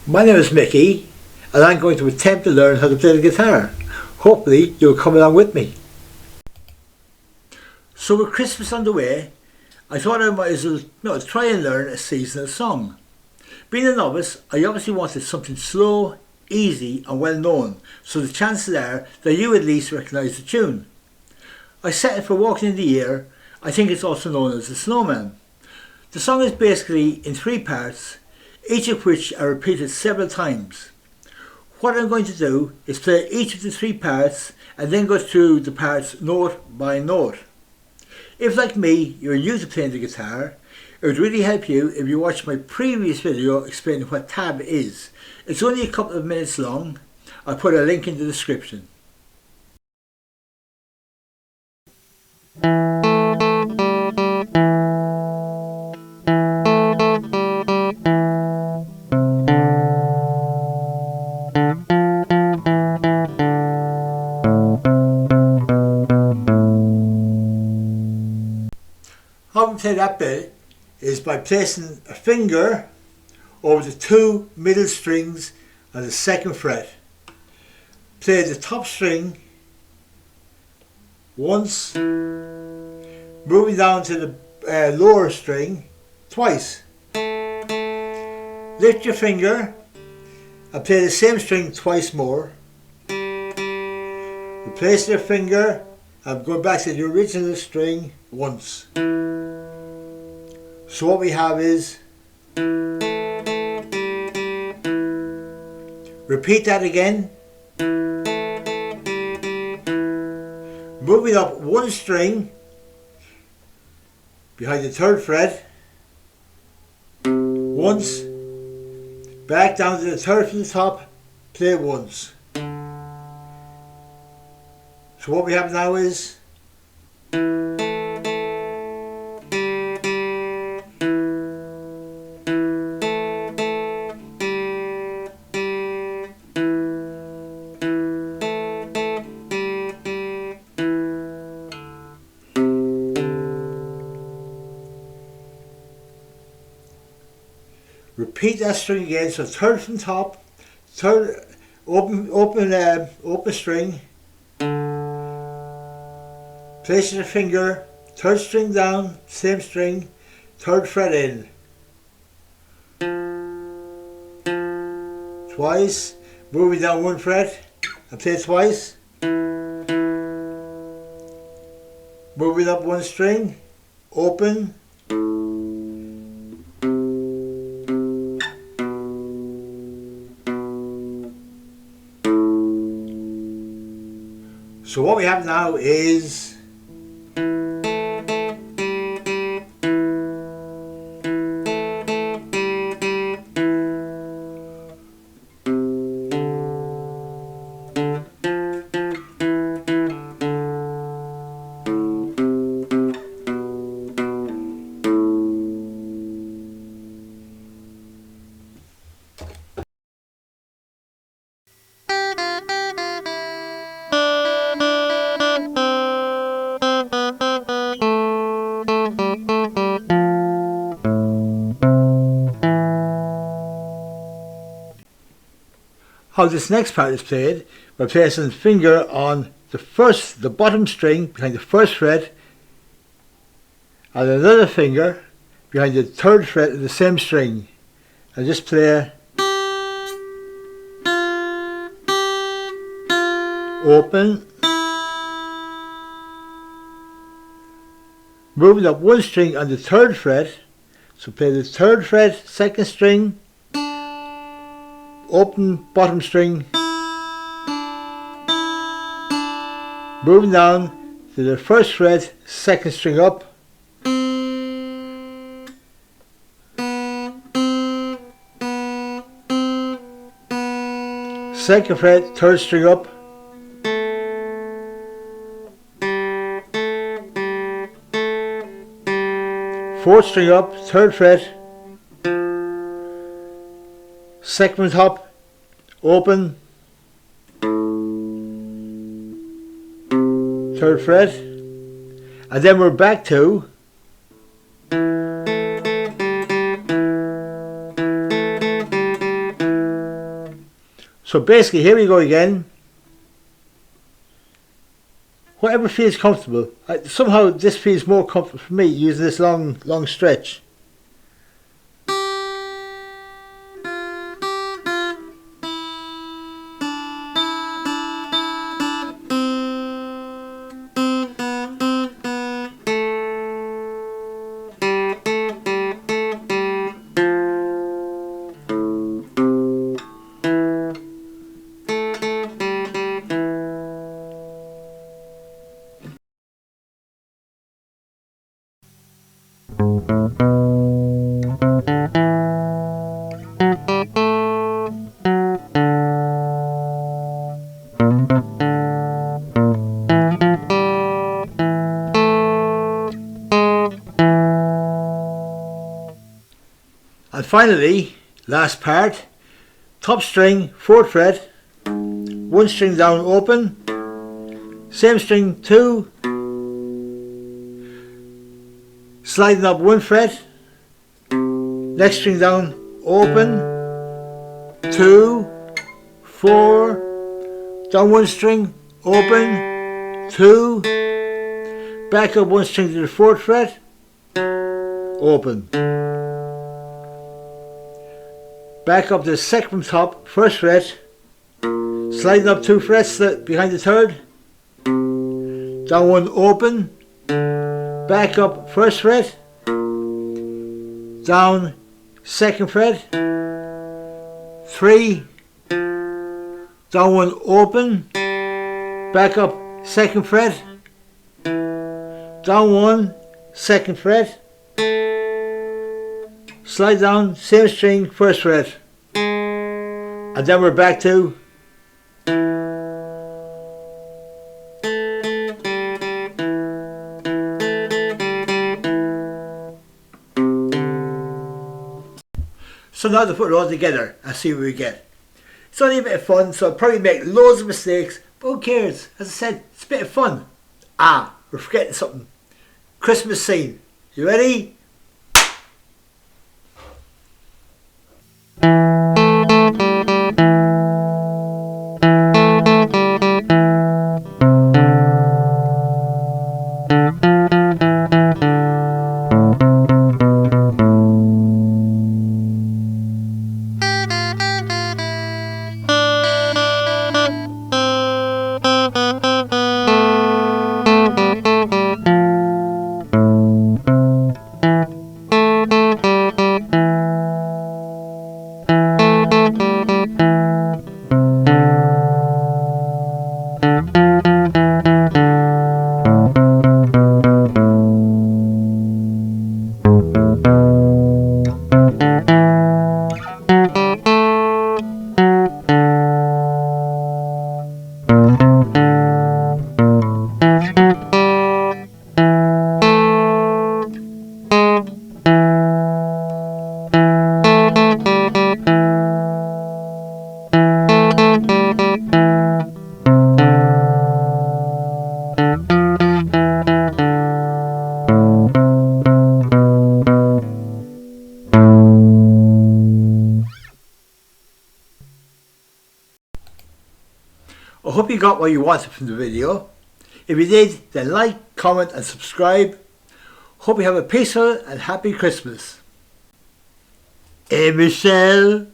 My name is Mickey and I'm going to attempt to learn how to play the guitar. Hopefully you'll come along with me. So with Christmas on the way, I thought I might as well try and learn a seasonal song. Being a novice, I obviously wanted something slow, easy and well known, so the chances are that you at least recognise the tune. I set it for Walking in the Air. I think it's also known as the Snowman. The song is basically in 3 parts, each of which are repeated several times. What I'm going to do is play each of the 3 parts and then go through the parts note by note. If, like me, you're new to playing the guitar, it would really help you if you watch my previous video explaining what tab is. It's only a couple of minutes long. I'll put a link in the description. How we play that bit is by placing a finger over the 2 middle strings on the 2nd fret. Play the top string once, moving down to the lower string twice. Lift your finger and play the same string twice more. Replace your finger and go back to the original string once. So what we have is, repeat that again, moving up 1 string behind the 3rd fret, once, back down to the 3rd from the top, play once. So what we have now is, repeat that string again, so 3rd from top, 3rd open string, place your finger, 3rd string down, same string, 3rd fret in. Twice, moving down 1 fret and play twice. Moving up 1 string, open. So what we have now is how this next part is played by placing the finger on the bottom string behind the 1st fret and another finger behind the 3rd fret of the same string, and just play open, moving up 1 string on the 3rd fret, so play the 3rd fret, 2nd string, open bottom string, moving down to the 1st fret, 2nd string up, second fret, 3rd string up, fourth string up, 3rd fret, 2nd from top, open, 3rd fret, and then we're back to So basically, here we go again. Whatever feels comfortable. Somehow this feels more comfortable for me using this long stretch. And finally, last part, top string, 4th fret, 1 string down open, same string 2, sliding up 1 fret, next string down open, 2, 4, down 1 string, open, 2, back up 1 string to the 4th fret, open. Back up to the 2nd from top, 1st fret, sliding up 2 frets behind the 3rd, down 1 open, back up 1st fret, down 2nd fret, 3, down 1 open, back up 2nd fret, down 1, 2nd fret, slide down, same string, 1st fret, and then we're back to so now to put it all together and see what we get. It's only a bit of fun, so I'll probably make loads of mistakes, but who cares? As I said, it's a bit of fun. We're forgetting something. Christmas scene. You ready? I hope you got what you wanted from the video. If you did, then like, comment and subscribe. Hope you have a peaceful and happy Christmas. Hey Michelle.